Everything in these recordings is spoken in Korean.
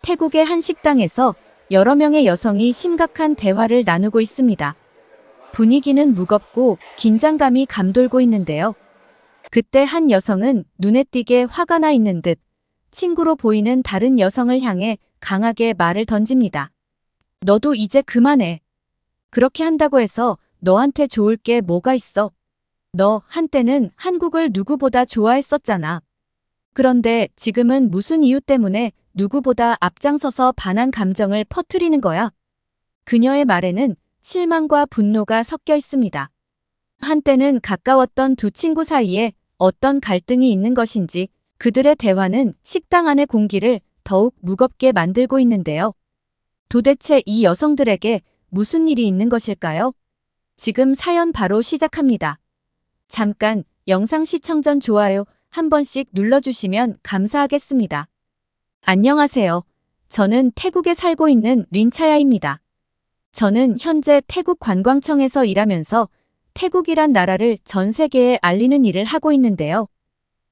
태국의 한 식당에서 여러 명의 여성이 심각한 대화를 나누고 있습니다. 분위기는 무겁고 긴장감이 감돌고 있는데요. 그때 한 여성은 눈에 띄게 화가 나 있는 듯 친구로 보이는 다른 여성을 향해 강하게 말을 던집니다. 너도 이제 그만해. 그렇게 한다고 해서 너한테 좋을 게 뭐가 있어? 너 한때는 한국을 누구보다 좋아했었잖아. 그런데 지금은 무슨 이유 때문에 누구보다 앞장서서 반한 감정을 퍼뜨리는 거야? 그녀의 말에는 실망과 분노가 섞여 있습니다. 한때는 가까웠던 두 친구 사이에 어떤 갈등이 있는 것인지 그들의 대화는 식당 안의 공기를 더욱 무겁게 만들고 있는데요. 도대체 이 여성들에게 무슨 일이 있는 것일까요? 지금 사연 바로 시작합니다. 잠깐 영상 시청 전 좋아요 한 번씩 눌러주시면 감사하겠습니다. 안녕하세요. 저는 태국에 살고 있는 린차야입니다. 저는 현재 태국 관광청에서 일하면서 태국이란 나라를 전 세계에 알리는 일을 하고 있는데요.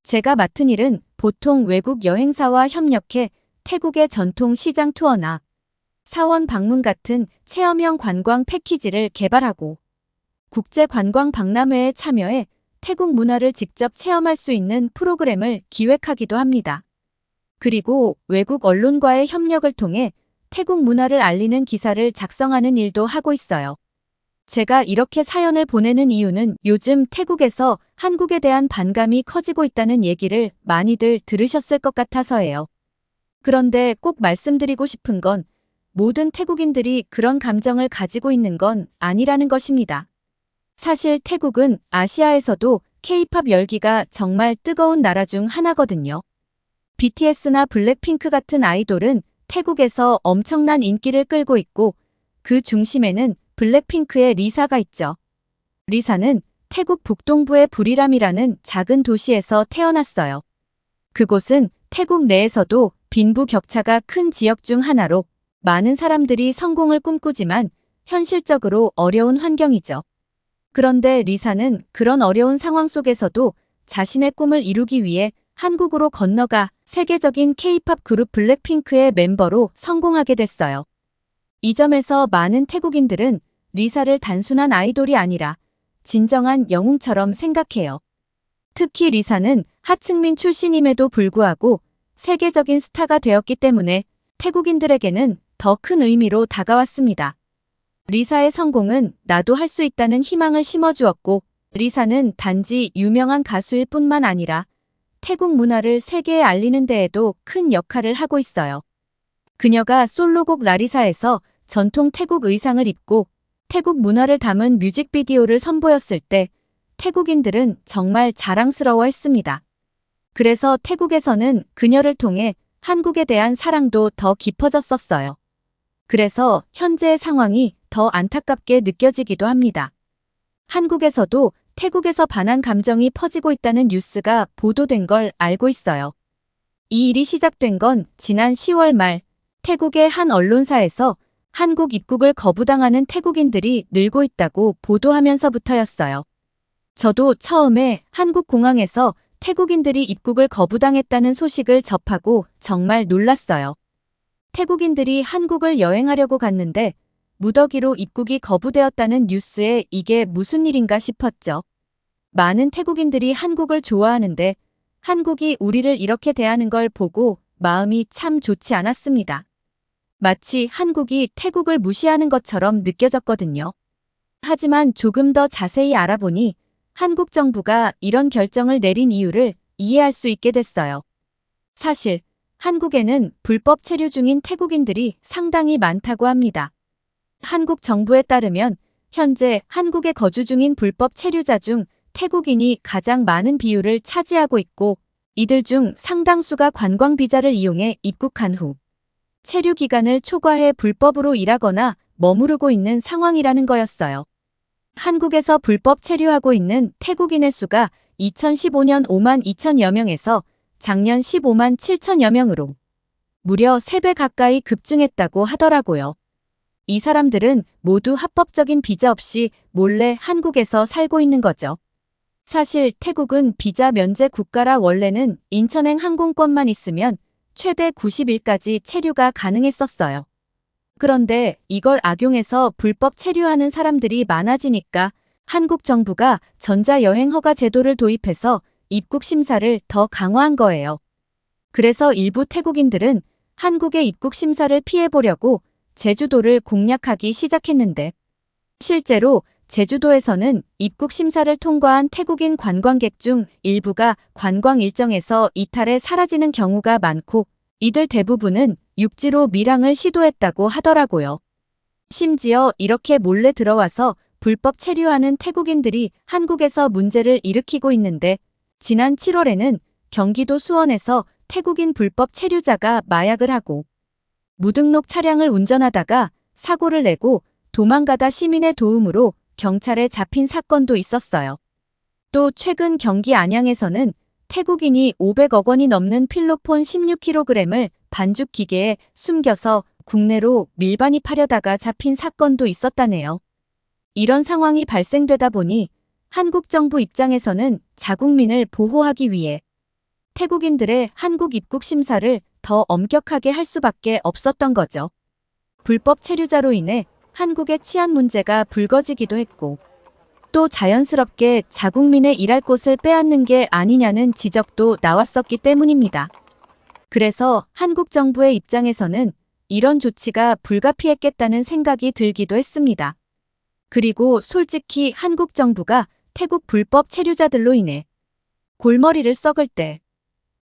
제가 맡은 일은 보통 외국 여행사와 협력해 태국의 전통 시장 투어나 사원 방문 같은 체험형 관광 패키지를 개발하고 국제 관광 박람회에 참여해 태국 문화를 직접 체험할 수 있는 프로그램을 기획하기도 합니다. 그리고 외국 언론과의 협력을 통해 태국 문화를 알리는 기사를 작성하는 일도 하고 있어요. 제가 이렇게 사연을 보내는 이유는 요즘 태국에서 한국에 대한 반감이 커지고 있다는 얘기를 많이들 들으셨을 것 같아서예요. 그런데 꼭 말씀드리고 싶은 건 모든 태국인들이 그런 감정을 가지고 있는 건 아니라는 것입니다. 사실 태국은 아시아에서도 K-팝 열기가 정말 뜨거운 나라 중 하나거든요. BTS나 블랙핑크 같은 아이돌은 태국에서 엄청난 인기를 끌고 있고 그 중심에는 블랙핑크의 리사가 있죠. 리사는 태국 북동부의 부리람이라는 작은 도시에서 태어났어요. 그곳은 태국 내에서도 빈부격차가 큰 지역 중 하나로 많은 사람들이 성공을 꿈꾸지만 현실적으로 어려운 환경이죠. 그런데 리사는 그런 어려운 상황 속에서도 자신의 꿈을 이루기 위해 한국으로 건너가 세계적인 K-팝 그룹 블랙핑크의 멤버로 성공하게 됐어요. 이 점에서 많은 태국인들은 리사를 단순한 아이돌이 아니라 진정한 영웅처럼 생각해요. 특히 리사는 하층민 출신임에도 불구하고 세계적인 스타가 되었기 때문에 태국인들에게는 더 큰 의미로 다가왔습니다. 리사의 성공은 나도 할 수 있다는 희망을 심어주었고 리사는 단지 유명한 가수일 뿐만 아니라 태국 문화를 세계에 알리는 데에도 큰 역할을 하고 있어요. 그녀가 솔로곡 라리사에서 전통 태국 의상을 입고 태국 문화를 담은 뮤직비디오를 선보였을 때 태국인들은 정말 자랑스러워했습니다. 그래서 태국에서는 그녀를 통해 한국에 대한 사랑도 더 깊어졌었어요. 그래서 현재의 상황이 더 안타깝게 느껴지기도 합니다. 한국에서도 태국에서 반한 감정이 퍼지고 있다는 뉴스가 보도된 걸 알고 있어요. 이 일이 시작된 건 지난 10월 말 태국의 한 언론사에서 한국 입국을 거부당하는 태국인들이 늘고 있다고 보도하면서부터였어요. 저도 처음에 한국 공항에서 태국인들이 입국을 거부당했다는 소식을 접하고 정말 놀랐어요. 태국인들이 한국을 여행하려고 갔는데 무더기로 입국이 거부되었다는 뉴스에 이게 무슨 일인가 싶었죠. 많은 태국인들이 한국을 좋아하는데 한국이 우리를 이렇게 대하는 걸 보고 마음이 참 좋지 않았습니다. 마치 한국이 태국을 무시하는 것처럼 느껴졌거든요. 하지만 조금 더 자세히 알아보니 한국 정부가 이런 결정을 내린 이유를 이해할 수 있게 됐어요. 사실 한국에는 불법 체류 중인 태국인들이 상당히 많다고 합니다. 한국 정부에 따르면 현재 한국에 거주 중인 불법 체류자 중 태국인이 가장 많은 비율을 차지하고 있고 이들 중 상당수가 관광 비자를 이용해 입국한 후 체류 기간을 초과해 불법으로 일하거나 머무르고 있는 상황이라는 거였어요. 한국에서 불법 체류하고 있는 태국인의 수가 2015년 5만 2천여 명에서 작년 15만 7천여 명으로 무려 3배 가까이 급증했다고 하더라고요. 이 사람들은 모두 합법적인 비자 없이 몰래 한국에서 살고 있는 거죠. 사실 태국은 비자 면제 국가라 원래는 인천행 항공권만 있으면 최대 90일까지 체류가 가능했었어요. 그런데 이걸 악용해서 불법 체류하는 사람들이 많아지니까 한국 정부가 전자여행 허가 제도를 도입해서 입국 심사를 더 강화한 거예요. 그래서 일부 태국인들은 한국의 입국 심사를 피해보려고 제주도를 공략하기 시작했는데 실제로 제주도에서는 입국 심사를 통과한 태국인 관광객 중 일부가 관광 일정에서 이탈해 사라지는 경우가 많고 이들 대부분은 육지로 밀항을 시도했다고 하더라고요. 심지어 이렇게 몰래 들어와서 불법 체류하는 태국인들이 한국에서 문제를 일으키고 있는데 지난 7월에는 경기도 수원에서 태국인 불법 체류자가 마약을 하고 무등록 차량을 운전하다가 사고를 내고 도망가다 시민의 도움으로 경찰에 잡힌 사건도 있었어요. 또 최근 경기 안양에서는 태국인이 500억 원이 넘는 필로폰 16kg을 반죽 기계에 숨겨서 국내로 밀반입하려다가 잡힌 사건도 있었다네요. 이런 상황이 발생되다 보니 한국 정부 입장에서는 자국민을 보호하기 위해 태국인들의 한국 입국 심사를 더 엄격하게 할 수밖에 없었던 거죠. 불법 체류자로 인해 한국의 치안 문제가 불거지기도 했고 또 자연스럽게 자국민의 일할 곳을 빼앗는 게 아니냐는 지적도 나왔었기 때문입니다. 그래서 한국 정부의 입장에서는 이런 조치가 불가피했겠다는 생각이 들기도 했습니다. 그리고 솔직히 한국 정부가 태국 불법 체류자들로 인해 골머리를 썩을 때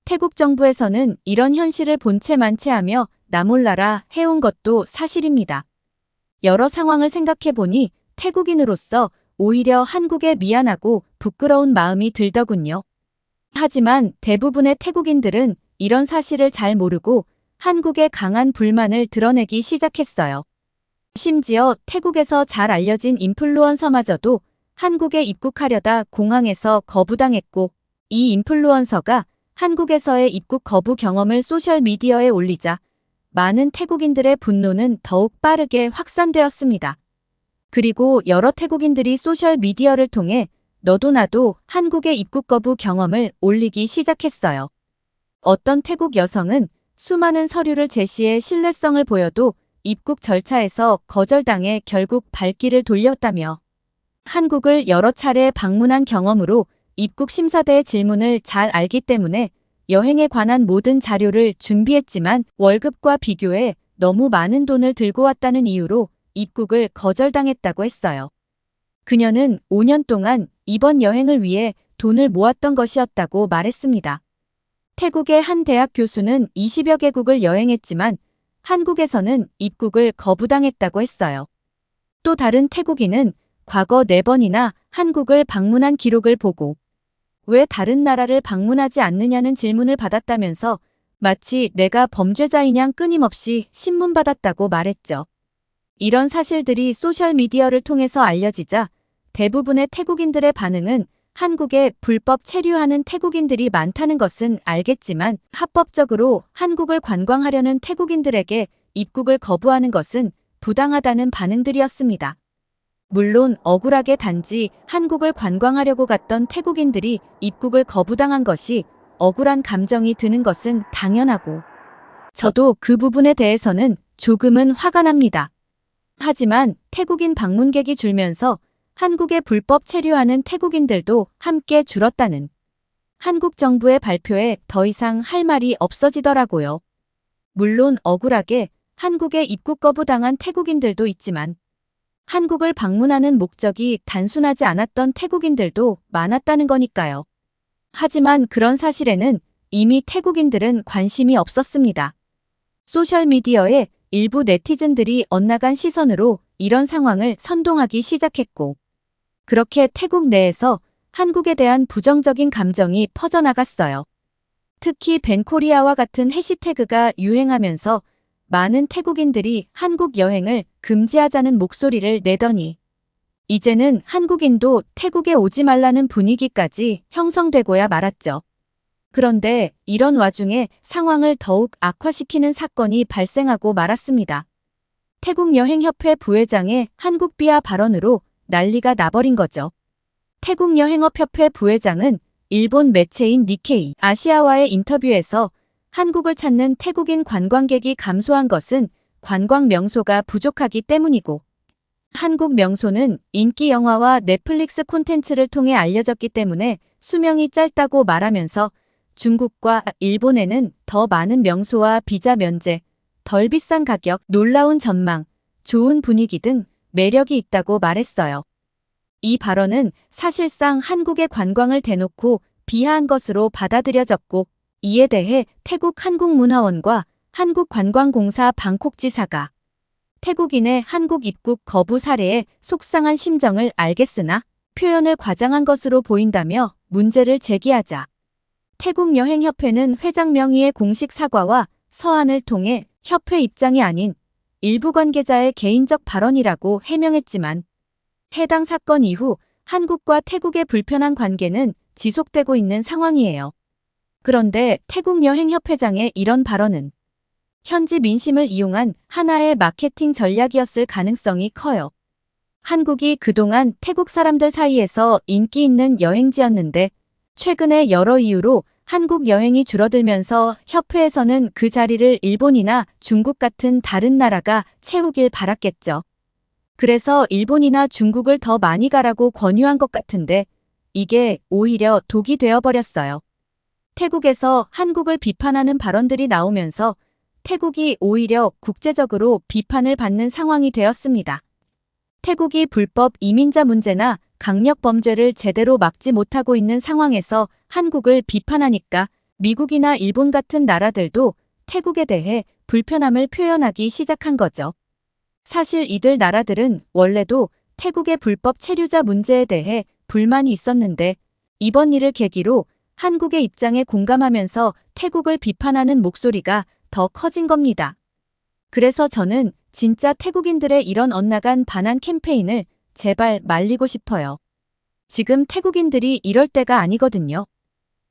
태국 정부에서는 이런 현실을 본체 만체하며 나 몰라라 해온 것도 사실입니다. 여러 상황을 생각해보니 태국인으로서 오히려 한국에 미안하고 부끄러운 마음이 들더군요. 하지만 대부분의 태국인들은 이런 사실을 잘 모르고 한국에 강한 불만을 드러내기 시작했어요. 심지어 태국에서 잘 알려진 인플루언서마저도 한국에 입국하려다 공항에서 거부당했고 이 인플루언서가 한국에서의 입국 거부 경험을 소셜미디어에 올리자 많은 태국인들의 분노는 더욱 빠르게 확산되었습니다. 그리고 여러 태국인들이 소셜미디어를 통해 너도 나도 한국의 입국 거부 경험을 올리기 시작했어요. 어떤 태국 여성은 수많은 서류를 제시해 신뢰성을 보여도 입국 절차에서 거절당해 결국 발길을 돌렸다며 한국을 여러 차례 방문한 경험으로 입국 심사대의 질문을 잘 알기 때문에 여행에 관한 모든 자료를 준비했지만 월급과 비교해 너무 많은 돈을 들고 왔다는 이유로 입국을 거절당했다고 했어요. 그녀는 5년 동안 이번 여행을 위해 돈을 모았던 것이었다고 말했습니다. 태국의 한 대학 교수는 20여 개국을 여행했지만 한국에서는 입국을 거부당했다고 했어요. 또 다른 태국인은 과거 4번이나 한국을 방문한 기록을 보고 왜 다른 나라를 방문하지 않느냐는 질문을 받았다면서 마치 내가 범죄자이냐 끊임없이 신문받았다고 말했죠. 이런 사실들이 소셜미디어를 통해서 알려지자 대부분의 태국인들의 반응은 한국에 불법 체류하는 태국인들이 많다는 것은 알겠지만 합법적으로 한국을 관광하려는 태국인들에게 입국을 거부하는 것은 부당하다는 반응들이었습니다. 물론 억울하게 단지 한국을 관광하려고 갔던 태국인들이 입국을 거부당한 것이 억울한 감정이 드는 것은 당연하고 저도 그 부분에 대해서는 조금은 화가 납니다. 하지만 태국인 방문객이 줄면서 한국에 불법 체류하는 태국인들도 함께 줄었다는 한국 정부의 발표에 더 이상 할 말이 없어지더라고요. 물론 억울하게 한국에 입국 거부당한 태국인들도 있지만 한국을 방문하는 목적이 단순하지 않았던 태국인들도 많았다는 거니까요. 하지만 그런 사실에는 이미 태국인들은 관심이 없었습니다. 소셜미디어에 일부 네티즌들이 엇나간 시선으로 이런 상황을 선동하기 시작했고 그렇게 태국 내에서 한국에 대한 부정적인 감정이 퍼져나갔어요. 특히 벤코리아와 같은 해시태그가 유행하면서 많은 태국인들이 한국 여행을 금지하자는 목소리를 내더니 이제는 한국인도 태국에 오지 말라는 분위기까지 형성되고야 말았죠. 그런데 이런 와중에 상황을 더욱 악화시키는 사건이 발생하고 말았습니다. 태국여행협회 부회장의 한국 비하 발언으로 난리가 나버린 거죠. 태국여행업협회 부회장은 일본 매체인 니케이 아시아와의 인터뷰에서 한국을 찾는 태국인 관광객이 감소한 것은 관광 명소가 부족하기 때문이고, 한국 명소는 인기 영화와 넷플릭스 콘텐츠를 통해 알려졌기 때문에 수명이 짧다고 말하면서 중국과 일본에는 더 많은 명소와 비자 면제, 덜 비싼 가격, 놀라운 전망, 좋은 분위기 등 매력이 있다고 말했어요. 이 발언은 사실상 한국의 관광을 대놓고 비하한 것으로 받아들여졌고, 이에 대해 태국 한국문화원과 한국관광공사 방콕지사가 태국인의 한국 입국 거부 사례에 속상한 심정을 알겠으나 표현을 과장한 것으로 보인다며 문제를 제기하자 태국여행협회는 회장 명의의 공식 사과와 서한을 통해 협회 입장이 아닌 일부 관계자의 개인적 발언이라고 해명했지만, 해당 사건 이후 한국과 태국의 불편한 관계는 지속되고 있는 상황이에요. 그런데 태국여행협회장의 이런 발언은 현지 민심을 이용한 하나의 마케팅 전략이었을 가능성이 커요. 한국이 그동안 태국 사람들 사이에서 인기 있는 여행지였는데, 최근에 여러 이유로 한국 여행이 줄어들면서 협회에서는 그 자리를 일본이나 중국 같은 다른 나라가 채우길 바랐겠죠. 그래서 일본이나 중국을 더 많이 가라고 권유한 것 같은데, 이게 오히려 독이 되어버렸어요. 태국에서 한국을 비판하는 발언들이 나오면서 태국이 오히려 국제적으로 비판을 받는 상황이 되었습니다. 태국이 불법 이민자 문제나 강력 범죄를 제대로 막지 못하고 있는 상황에서 한국을 비판하니까 미국이나 일본 같은 나라들도 태국에 대해 불편함을 표현하기 시작한 거죠. 사실 이들 나라들은 원래도 태국의 불법 체류자 문제에 대해 불만이 있었는데, 이번 일을 계기로 한국의 입장에 공감하면서 태국을 비판하는 목소리가 더 커진 겁니다. 그래서 저는 진짜 태국인들의 이런 엇나간 반한 캠페인을 제발 말리고 싶어요. 지금 태국인들이 이럴 때가 아니거든요.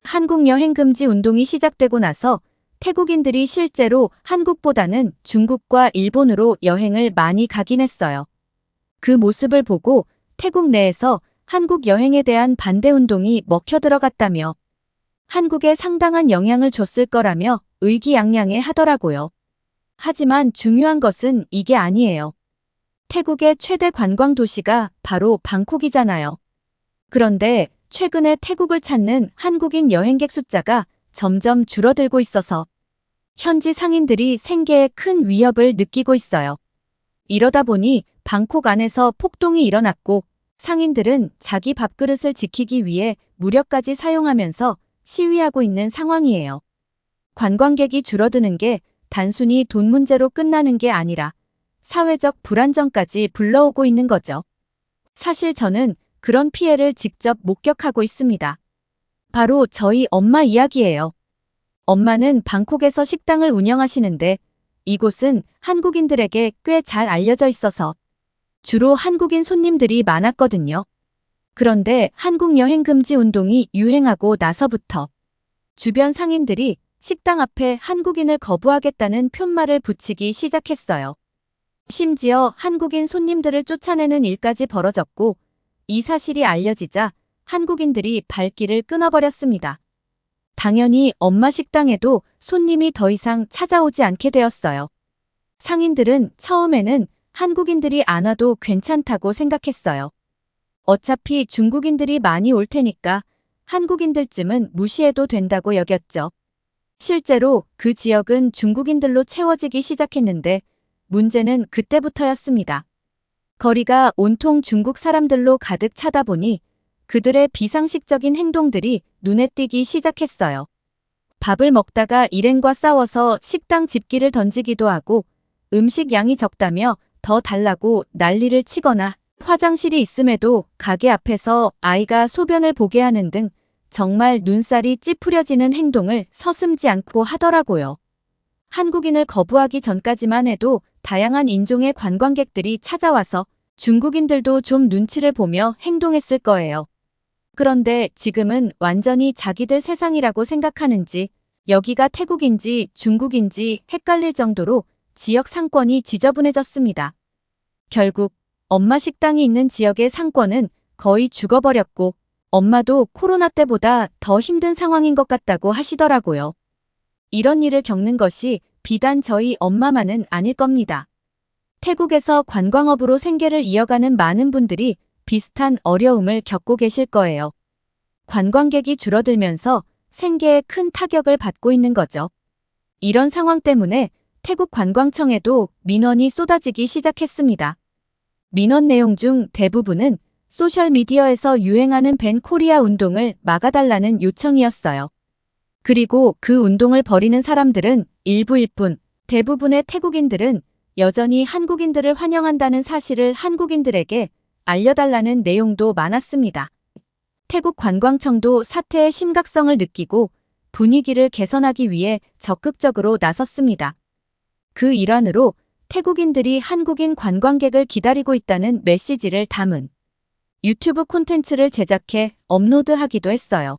한국 여행 금지 운동이 시작되고 나서 태국인들이 실제로 한국보다는 중국과 일본으로 여행을 많이 가긴 했어요. 그 모습을 보고 태국 내에서 한국 여행에 대한 반대 운동이 먹혀 들어갔다며 한국에 상당한 영향을 줬을 거라며 의기양양해 하더라고요. 하지만 중요한 것은 이게 아니에요. 태국의 최대 관광 도시가 바로 방콕이잖아요. 그런데 최근에 태국을 찾는 한국인 여행객 숫자가 점점 줄어들고 있어서 현지 상인들이 생계에 큰 위협을 느끼고 있어요. 이러다 보니 방콕 안에서 폭동이 일어났고, 상인들은 자기 밥그릇을 지키기 위해 무력까지 사용하면서 시위하고 있는 상황이에요. 관광객이 줄어드는 게 단순히 돈 문제로 끝나는 게 아니라 사회적 불안정까지 불러오고 있는 거죠. 사실 저는 그런 피해를 직접 목격하고 있습니다. 바로 저희 엄마 이야기예요. 엄마는 방콕에서 식당을 운영하시는데, 이곳은 한국인들에게 꽤 잘 알려져 있어서 주로 한국인 손님들이 많았거든요. 그런데 한국 여행 금지 운동이 유행하고 나서부터 주변 상인들이 식당 앞에 한국인을 거부하겠다는 표말을 붙이기 시작했어요. 심지어 한국인 손님들을 쫓아내는 일까지 벌어졌고, 이 사실이 알려지자 한국인들이 발길을 끊어버렸습니다. 당연히 엄마 식당에도 손님이 더 이상 찾아오지 않게 되었어요. 상인들은 처음에는 한국인들이 안 와도 괜찮다고 생각했어요. 어차피 중국인들이 많이 올 테니까 한국인들쯤은 무시해도 된다고 여겼죠. 실제로 그 지역은 중국인들로 채워지기 시작했는데, 문제는 그때부터였습니다. 거리가 온통 중국 사람들로 가득 차다 보니 그들의 비상식적인 행동들이 눈에 띄기 시작했어요. 밥을 먹다가 일행과 싸워서 식당 집기를 던지기도 하고, 음식 양이 적다며 더 달라고 난리를 치거나, 화장실이 있음에도 가게 앞에서 아이가 소변을 보게 하는 등 정말 눈살이 찌푸려지는 행동을 서슴지 않고 하더라고요. 한국인을 거부하기 전까지만 해도 다양한 인종의 관광객들이 찾아와서 중국인들도 좀 눈치를 보며 행동했을 거예요. 그런데 지금은 완전히 자기들 세상이라고 생각하는지 여기가 태국인지 중국인지 헷갈릴 정도로 지역 상권이 지저분해졌습니다. 결국 엄마 식당이 있는 지역의 상권은 거의 죽어버렸고, 엄마도 코로나 때보다 더 힘든 상황인 것 같다고 하시더라고요. 이런 일을 겪는 것이 비단 저희 엄마만은 아닐 겁니다. 태국에서 관광업으로 생계를 이어가는 많은 분들이 비슷한 어려움을 겪고 계실 거예요. 관광객이 줄어들면서 생계에 큰 타격을 받고 있는 거죠. 이런 상황 때문에 태국 관광청에도 민원이 쏟아지기 시작했습니다. 민원 내용 중 대부분은 소셜미디어에서 유행하는 밴 코리아 운동을 막아달라는 요청이었어요. 그리고 그 운동을 벌이는 사람들은 일부일 뿐, 대부분의 태국인들은 여전히 한국인들을 환영한다는 사실을 한국인들에게 알려달라는 내용도 많았습니다. 태국 관광청도 사태의 심각성을 느끼고 분위기를 개선하기 위해 적극적으로 나섰습니다. 그 일환으로 태국인들이 한국인 관광객을 기다리고 있다는 메시지를 담은 유튜브 콘텐츠를 제작해 업로드하기도 했어요.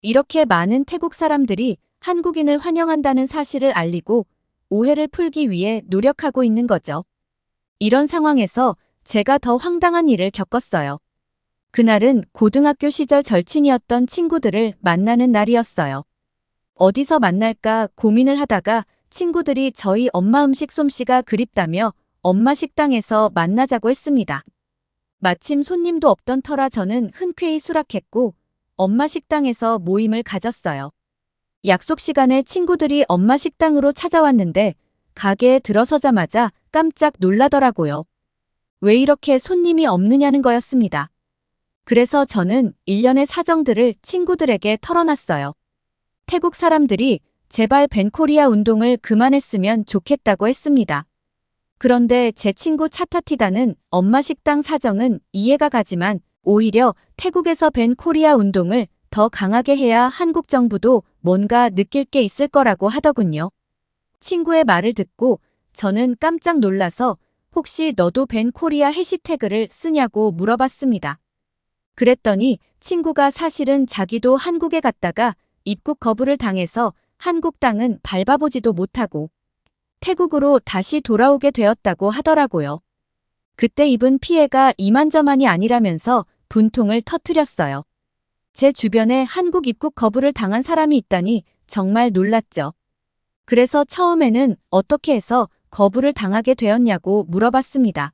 이렇게 많은 태국 사람들이 한국인을 환영한다는 사실을 알리고 오해를 풀기 위해 노력하고 있는 거죠. 이런 상황에서 제가 더 황당한 일을 겪었어요. 그날은 고등학교 시절 절친이었던 친구들을 만나는 날이었어요. 어디서 만날까 고민을 하다가 친구들이 저희 엄마 음식 솜씨가 그립다며 엄마 식당에서 만나자고 했습니다. 마침 손님도 없던 터라 저는 흔쾌히 수락했고 엄마 식당에서 모임을 가졌어요. 약속 시간에 친구들이 엄마 식당으로 찾아왔는데 가게에 들어서자마자 깜짝 놀라더라고요. 왜 이렇게 손님이 없느냐는 거였습니다. 그래서 저는 일련의 사정들을 친구들에게 털어놨어요. 태국 사람들이 제발 밴코리아 운동을 그만했으면 좋겠다고 했습니다. 그런데 제 친구 차타티다는 엄마 식당 사정은 이해가 가지만 오히려 태국에서 밴코리아 운동을 더 강하게 해야 한국 정부도 뭔가 느낄 게 있을 거라고 하더군요. 친구의 말을 듣고 저는 깜짝 놀라서 혹시 너도 밴코리아 해시태그를 쓰냐고 물어봤습니다. 그랬더니 친구가 사실은 자기도 한국에 갔다가 입국 거부를 당해서 한국 땅은 밟아보지도 못하고 태국으로 다시 돌아오게 되었다고 하더라고요. 그때 입은 피해가 이만저만이 아니라면서 분통을 터뜨렸어요. 제 주변에 한국 입국 거부를 당한 사람이 있다니 정말 놀랐죠. 그래서 처음에는 어떻게 해서 거부를 당하게 되었냐고 물어봤습니다.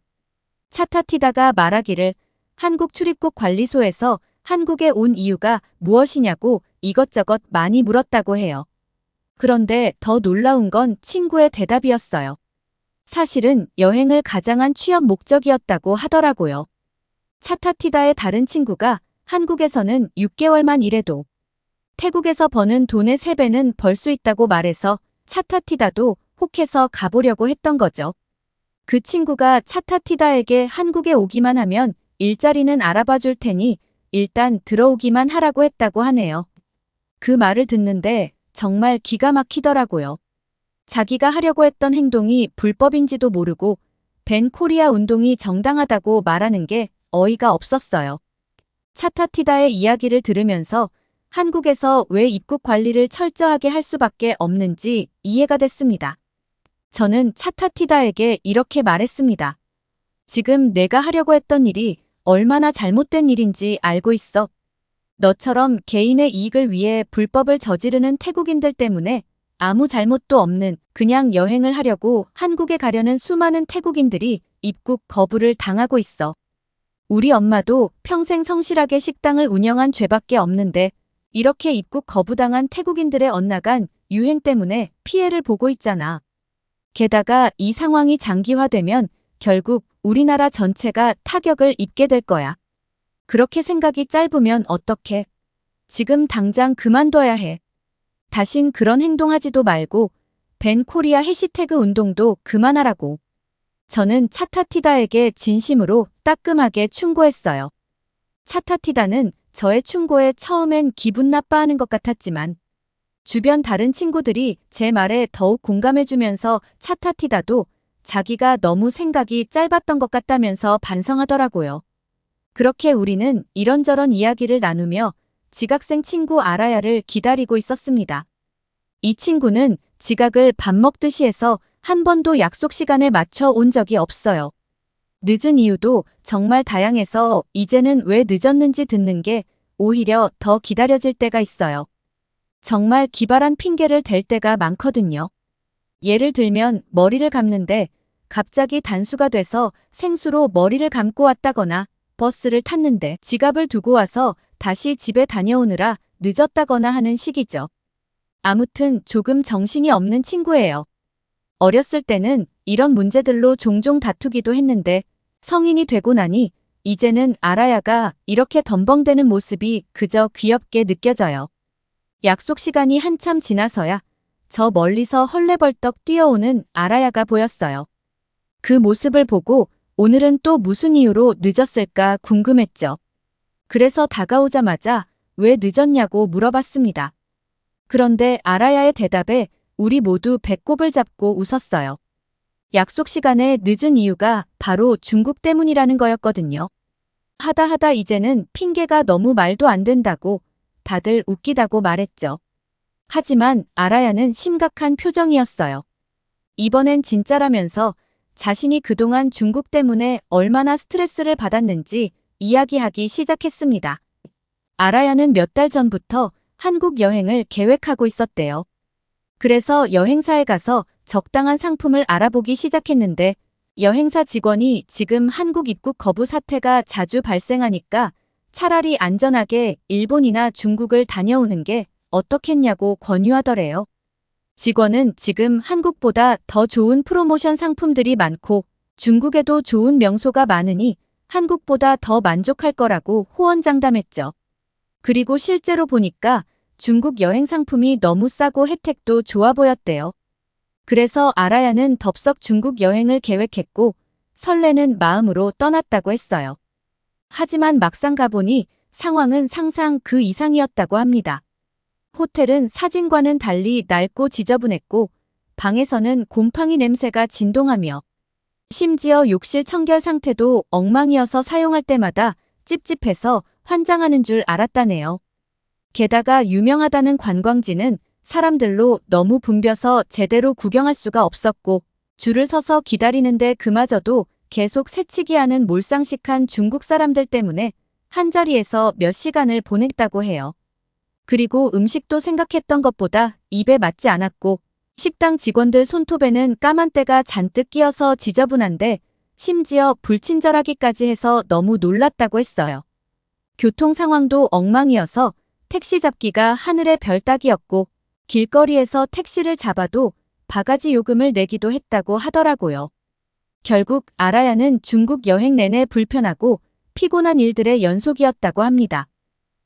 차타티다가 말하기를 한국 출입국 관리소에서 한국에 온 이유가 무엇이냐고 이것저것 많이 물었다고 해요. 그런데 더 놀라운 건 친구의 대답이었어요. 사실은 여행을 가장한 취업 목적이었다고 하더라고요. 차타티다의 다른 친구가 한국에서는 6개월만 일해도 태국에서 버는 돈의 3배는 벌 수 있다고 말해서 차타티다도 혹해서 가보려고 했던 거죠. 그 친구가 차타티다에게 한국에 오기만 하면 일자리는 알아봐 줄 테니 일단 들어오기만 하라고 했다고 하네요. 그 말을 듣는데 정말 기가 막히더라고요. 자기가 하려고 했던 행동이 불법인지도 모르고 밴 코리아 운동이 정당하다고 말하는 게 어이가 없었어요. 차타티다의 이야기를 들으면서 한국에서 왜 입국 관리를 철저하게 할 수밖에 없는지 이해가 됐습니다. 저는 차타티다에게 이렇게 말했습니다. 지금 내가 하려고 했던 일이 얼마나 잘못된 일인지 알고 있어. 너처럼 개인의 이익을 위해 불법을 저지르는 태국인들 때문에 아무 잘못도 없는 그냥 여행을 하려고 한국에 가려는 수많은 태국인들이 입국 거부를 당하고 있어. 우리 엄마도 평생 성실하게 식당을 운영한 죄밖에 없는데 이렇게 입국 거부당한 태국인들의 엇나간 유행 때문에 피해를 보고 있잖아. 게다가 이 상황이 장기화되면 결국 우리나라 전체가 타격을 입게 될 거야. 그렇게 생각이 짧으면 어떡해? 지금 당장 그만둬야 해. 다신 그런 행동하지도 말고 밴 코리아 해시태그 운동도 그만하라고. 저는 차타티다에게 진심으로 따끔하게 충고했어요. 차타티다는 저의 충고에 처음엔 기분 나빠하는 것 같았지만 주변 다른 친구들이 제 말에 더욱 공감해주면서 차타티다도 자기가 너무 생각이 짧았던 것 같다면서 반성하더라고요. 그렇게 우리는 이런저런 이야기를 나누며 지각생 친구 아라야를 기다리고 있었습니다. 이 친구는 지각을 밥 먹듯이 해서 한 번도 약속 시간에 맞춰 온 적이 없어요. 늦은 이유도 정말 다양해서 이제는 왜 늦었는지 듣는 게 오히려 더 기다려질 때가 있어요. 정말 기발한 핑계를 댈 때가 많거든요. 예를 들면 머리를 감는데 갑자기 단수가 돼서 생수로 머리를 감고 왔다거나 버스를 탔는데 지갑을 두고 와서 다시 집에 다녀오느라 늦었다거나 하는 식이죠. 아무튼 조금 정신이 없는 친구예요. 어렸을 때는 이런 문제들로 종종 다투기도 했는데 성인이 되고 나니 이제는 아라야가 이렇게 덤벙대는 모습이 그저 귀엽게 느껴져요. 약속 시간이 한참 지나서야 저 멀리서 헐레벌떡 뛰어오는 아라야가 보였어요. 그 모습을 보고 오늘은 또 무슨 이유로 늦었을까 궁금했죠. 그래서 다가오자마자 왜 늦었냐고 물어봤습니다. 그런데 아라야의 대답에 우리 모두 배꼽을 잡고 웃었어요. 약속 시간에 늦은 이유가 바로 중국 때문이라는 거였거든요. 하다 이제는 핑계가 너무 말도 안 된다고 다들 웃기다고 말했죠. 하지만 아라야는 심각한 표정이었어요. 이번엔 진짜라면서 자신이 그동안 중국 때문에 얼마나 스트레스를 받았는지 이야기하기 시작했습니다. 아라야는 몇 달 전부터 한국 여행을 계획하고 있었대요. 그래서 여행사에 가서 적당한 상품을 알아보기 시작했는데 여행사 직원이 지금 한국 입국 거부 사태가 자주 발생하니까 차라리 안전하게 일본이나 중국을 다녀오는 게 어떻겠냐고 권유하더래요. 직원은 지금 한국보다 더 좋은 프로모션 상품들이 많고 중국에도 좋은 명소가 많으니 한국보다 더 만족할 거라고 호언장담했죠. 그리고 실제로 보니까 중국 여행 상품이 너무 싸고 혜택도 좋아 보였대요. 그래서 아라야는 덥석 중국 여행을 계획했고 설레는 마음으로 떠났다고 했어요. 하지만 막상 가보니 상황은 상상 그 이상이었다고 합니다. 호텔은 사진과는 달리 낡고 지저분했고 방에서는 곰팡이 냄새가 진동하며 심지어 욕실 청결 상태도 엉망이어서 사용할 때마다 찝찝해서 환장하는 줄 알았다네요. 게다가 유명하다는 관광지는 사람들로 너무 붐벼서 제대로 구경할 수가 없었고 줄을 서서 기다리는데 그마저도 계속 새치기 하는 몰상식한 중국 사람들 때문에 한자리에서 몇 시간을 보냈다고 해요. 그리고 음식도 생각했던 것보다 입에 맞지 않았고 식당 직원들 손톱에는 까만 때가 잔뜩 끼어서 지저분한데 심지어 불친절하기까지 해서 너무 놀랐다고 했어요. 교통 상황도 엉망이어서 택시 잡기가 하늘의 별 따기였고 길거리에서 택시를 잡아도 바가지 요금을 내기도 했다고 하더라고요. 결국 아라야는 중국 여행 내내 불편하고 피곤한 일들의 연속이었다고 합니다.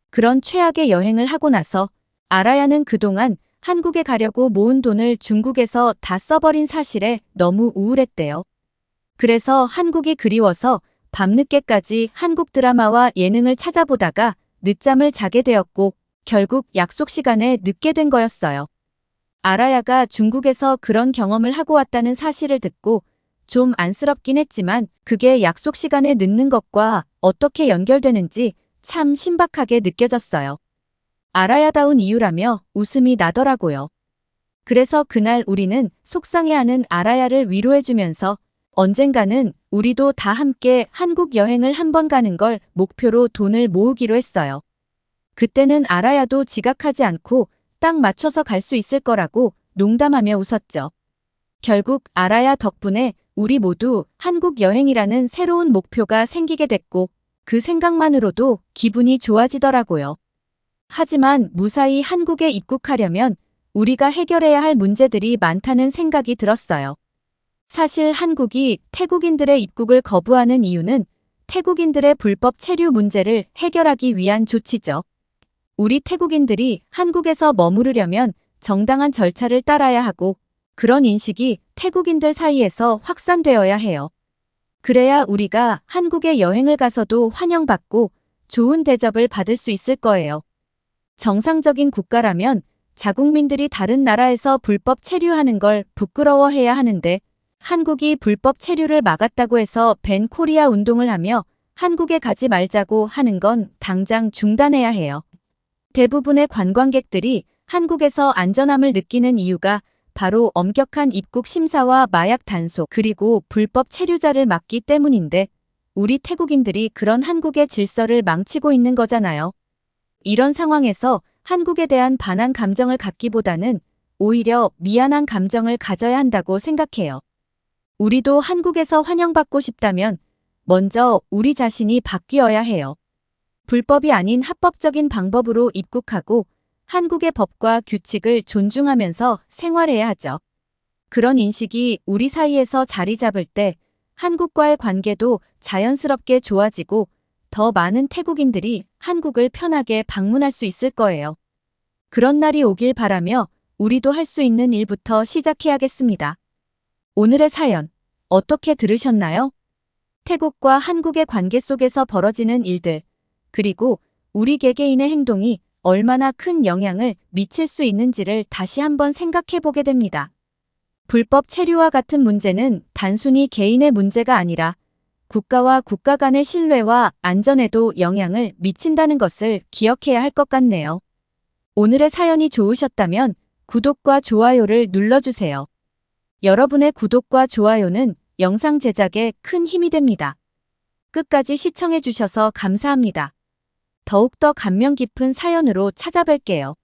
그런 최악의 여행을 하고 나서 아라야는 그동안 한국에 가려고 모은 돈을 중국에서 다 써버린 사실에 너무 우울했대요. 그래서 한국이 그리워서 밤늦게까지 한국 드라마와 예능을 찾아보다가 늦잠을 자게 되었고 결국 약속 시간에 늦게 된 거였어요. 아라야가 중국에서 그런 경험을 하고 왔다는 사실을 듣고 좀 안쓰럽긴 했지만 그게 약속 시간에 늦는 것과 어떻게 연결되는지 참 신박하게 느껴졌어요. 아라야다운 이유라며 웃음이 나더라고요. 그래서 그날 우리는 속상해하는 아라야를 위로해주면서 언젠가는 우리도 다 함께 한국 여행을 한번 가는 걸 목표로 돈을 모으기로 했어요. 그때는 아라야도 지각하지 않고 딱 맞춰서 갈 수 있을 거라고 농담하며 웃었죠. 결국 아라야 덕분에 우리 모두 한국 여행이라는 새로운 목표가 생기게 됐고 그 생각만으로도 기분이 좋아지더라고요. 하지만 무사히 한국에 입국하려면 우리가 해결해야 할 문제들이 많다는 생각이 들었어요. 사실 한국이 태국인들의 입국을 거부하는 이유는 태국인들의 불법 체류 문제를 해결하기 위한 조치죠. 우리 태국인들이 한국에서 머무르려면 정당한 절차를 따라야 하고 그런 인식이 태국인들 사이에서 확산되어야 해요. 그래야 우리가 한국에 여행을 가서도 환영받고 좋은 대접을 받을 수 있을 거예요. 정상적인 국가라면 자국민들이 다른 나라에서 불법 체류하는 걸 부끄러워해야 하는데 한국이 불법 체류를 막았다고 해서 밴 코리아 운동을 하며 한국에 가지 말자고 하는 건 당장 중단해야 해요. 대부분의 관광객들이 한국에서 안전함을 느끼는 이유가 바로 엄격한 입국 심사와 마약 단속 그리고 불법 체류자를 막기 때문인데 우리 태국인들이 그런 한국의 질서를 망치고 있는 거잖아요. 이런 상황에서 한국에 대한 반한 감정을 갖기보다는 오히려 미안한 감정을 가져야 한다고 생각해요. 우리도 한국에서 환영받고 싶다면 먼저 우리 자신이 바뀌어야 해요. 불법이 아닌 합법적인 방법으로 입국하고 한국의 법과 규칙을 존중하면서 생활해야 하죠. 그런 인식이 우리 사이에서 자리 잡을 때 한국과의 관계도 자연스럽게 좋아지고 더 많은 태국인들이 한국을 편하게 방문할 수 있을 거예요. 그런 날이 오길 바라며 우리도 할 수 있는 일부터 시작해야겠습니다. 오늘의 사연, 어떻게 들으셨나요? 태국과 한국의 관계 속에서 벌어지는 일들, 그리고 우리 개개인의 행동이 얼마나 큰 영향을 미칠 수 있는지를 다시 한번 생각해 보게 됩니다. 불법 체류와 같은 문제는 단순히 개인의 문제가 아니라 국가와 국가 간의 신뢰와 안전에도 영향을 미친다는 것을 기억해야 할 것 같네요. 오늘의 사연이 좋으셨다면 구독과 좋아요를 눌러주세요. 여러분의 구독과 좋아요는 영상 제작에 큰 힘이 됩니다. 끝까지 시청해주셔서 감사합니다. 더욱더 감명 깊은 사연으로 찾아뵐게요.